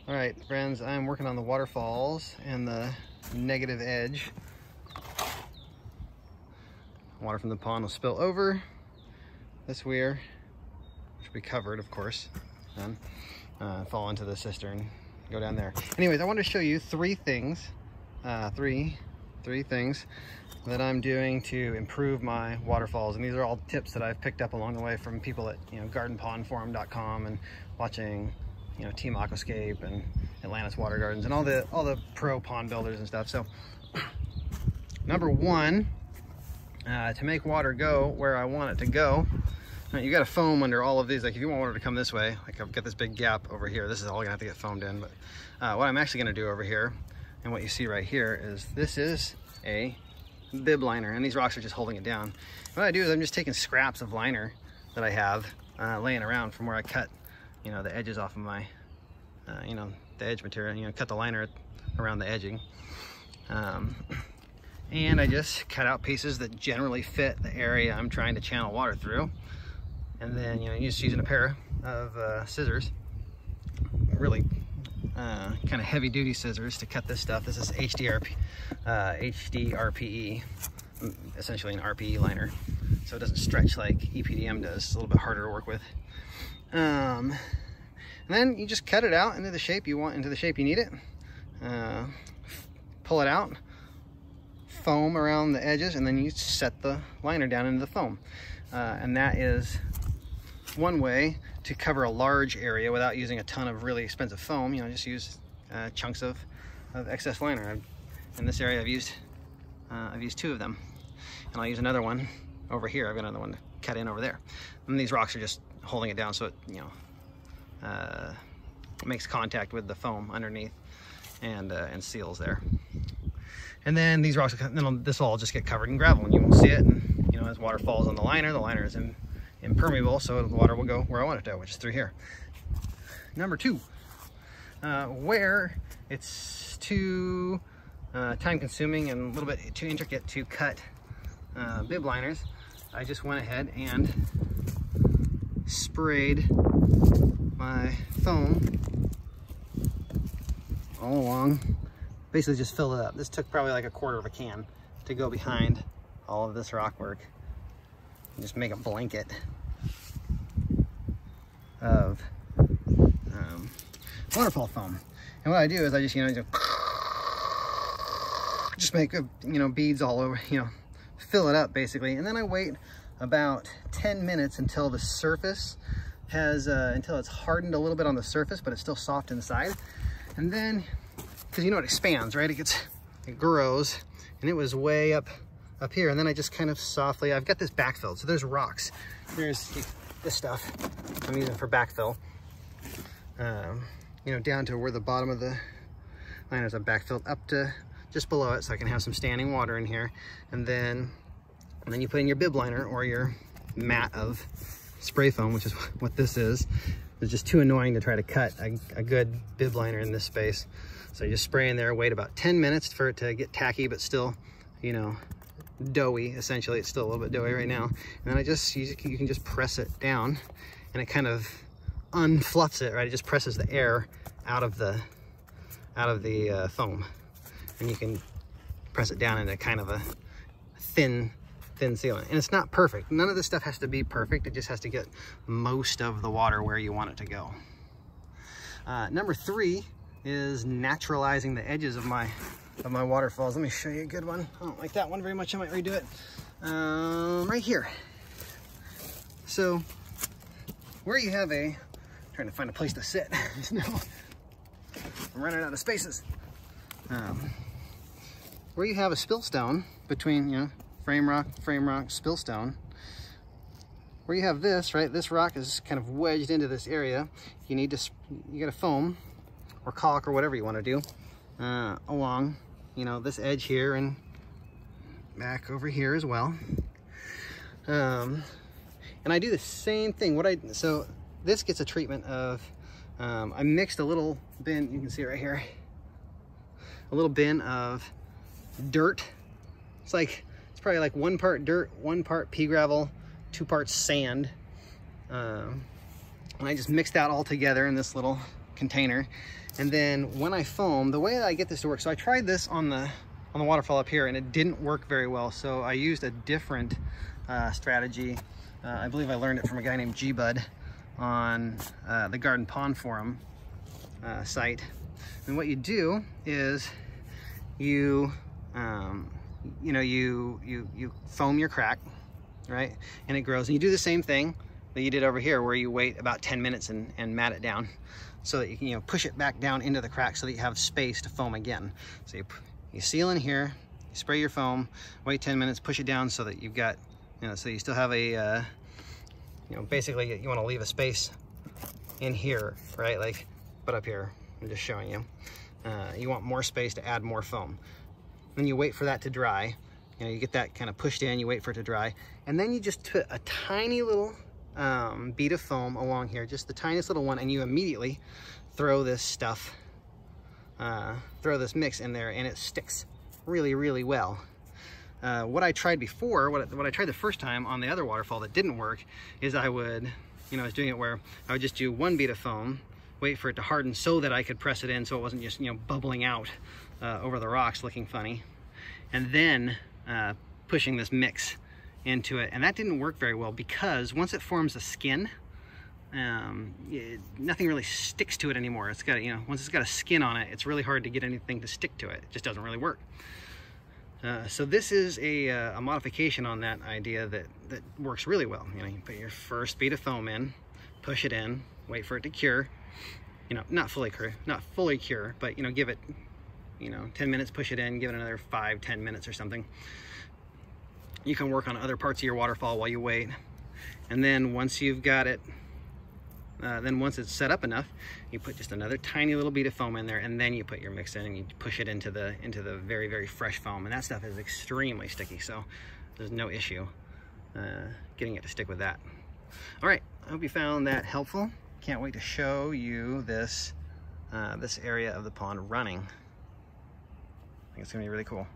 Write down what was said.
All right, friends, I'm working on the waterfalls and the negative edge. Water from the pond will spill over this weir, which will be covered, of course, then fall into the cistern, go down there. Anyways, I want to show you three things, three things that I'm doing to improve my waterfalls. And these are all tips that I've picked up along the way from people at, gardenpondforum.com and watching, Team Aquascape and Atlantis Water Gardens and all the pro pond builders and stuff. So number one, to make water go where I want it to go, you got to foam under all of these. Like if you want water to come this way, like I've got this big gap over here, this is all gonna have to get foamed in. But what I'm actually gonna do over here, and what you see right here, is this is a bib liner, and these rocks are just holding it down. What I do is I'm just taking scraps of liner that I have laying around from where I cut, the edges off of my, the edge material, cut the liner around the edging. And I just cut out pieces that generally fit the area I'm trying to channel water through. And then, you're just using a pair of scissors, really kind of heavy duty scissors to cut this stuff. This is HDRPE, essentially an RPE liner. So it doesn't stretch like EPDM does. It's a little bit harder to work with. And then you just cut it out into the shape you want, into the shape you need it. Pull it out, foam around the edges, and then you set the liner down into the foam. And that is one way to cover a large area without using a ton of really expensive foam. Just use chunks of excess liner. In this area I've used two of them, and I'll use another one over here. I've got another one to cut in over there, and these rocks are just holding it down so it makes contact with the foam underneath and seals there. And then these rocks, this will all just get covered in gravel, and you won't see it. And as water falls on the liner is impermeable, so the water will go where I want it to, which is through here. Number two, where it's too time-consuming and a little bit too intricate to cut bib liners, I just went ahead and sprayed my foam all along. Basically just filled it up. This took probably like a quarter of a can to go behind all of this rock work. Just make a blanket of waterfall foam. And what I do is I just make beads all over, fill it up basically, and then I wait about 10 minutes until the surface has until it's hardened a little bit on the surface, but it's still soft inside. And then, because it expands, right? It grows, and it was way up here, and then I just kind of softly, I've got this backfilled, so there's rocks, there's this stuff I'm using for backfill, down to where the bottom of the line is. I'm backfilled up to just below it, so I can have some standing water in here, and then you put in your bib liner or your mat of spray foam, which is what this is. It's just too annoying to try to cut a good bib liner in this space. So you just spray in there, wait about 10 minutes for it to get tacky, but still, doughy. Essentially, it's still a little bit doughy right now. And then you can just press it down, and it kind of unfluffs it, right? It just presses the air out of the foam, and you can press it down into kind of a thin sealant. And it's not perfect. None of this stuff has to be perfect. It just has to get most of the water where you want it to go. Number three is naturalizing the edges of my waterfalls. Let me show you a good one. I don't like that one very much. I might redo it. Right here. So where you have trying to find a place to sit. No, I'm running out of spaces. Where you have a spill stone between, frame rock, spill stone, where you have this, right? This rock is kind of wedged into this area. You got to foam or caulk or whatever you want to do along, this edge here and back over here as well. And I do the same thing. So this gets a treatment of, I mixed a little bin, you can see it right here, a little bin of dirt. It's probably like 1 part dirt, 1 part pea gravel, 2 parts sand. And I just mixed that all together in this little container. And then when I foam, the way that I get this to work, so I tried this on the waterfall up here and it didn't work very well. So I used a different strategy. I believe I learned it from a guy named G-Bud on the Garden Pond Forum site. And what you do is you foam your crack, right? And it grows. And you do the same thing that you did over here, where you wait about 10 minutes and mat it down so that you can, push it back down into the crack so that you have space to foam again. So you seal in here, you spray your foam, wait 10 minutes, push it down so that you've got, so you still have a, basically you want to leave a space in here, right? Like, but up here, I'm just showing you. You want more space to add more foam. Then you wait for that to dry. You get that kind of pushed in, you wait for it to dry. And then you just put a tiny little bead of foam along here, just the tiniest little one, and you immediately throw this stuff, throw this mix in there, and it sticks really, really well. What I tried before, what I tried the first time on the other waterfall that didn't work, is I would, I was doing it where I would just do one bead of foam, wait for it to harden so that I could press it in so it wasn't just, bubbling out over the rocks looking funny. And then pushing this mix into it. And that didn't work very well because once it forms a skin, nothing really sticks to it anymore. It's got, once it's got a skin on it, it's really hard to get anything to stick to it. It just doesn't really work. So this is a modification on that idea that works really well. You put your first bead of foam in, push it in, wait for it to cure. Not fully cure, but give it 10 minutes, push it in, give it another 5-10 minutes or something. You can work on other parts of your waterfall while you wait. And then once you've got it, once it's set up enough, you put just another tiny little bead of foam in there, and then you put your mix in and you push it into the very, very fresh foam. And that stuff is extremely sticky, so there's no issue getting it to stick with that. All right, I hope you found that helpful. Can't wait to show you this area of the pond running. I think it's gonna be really cool.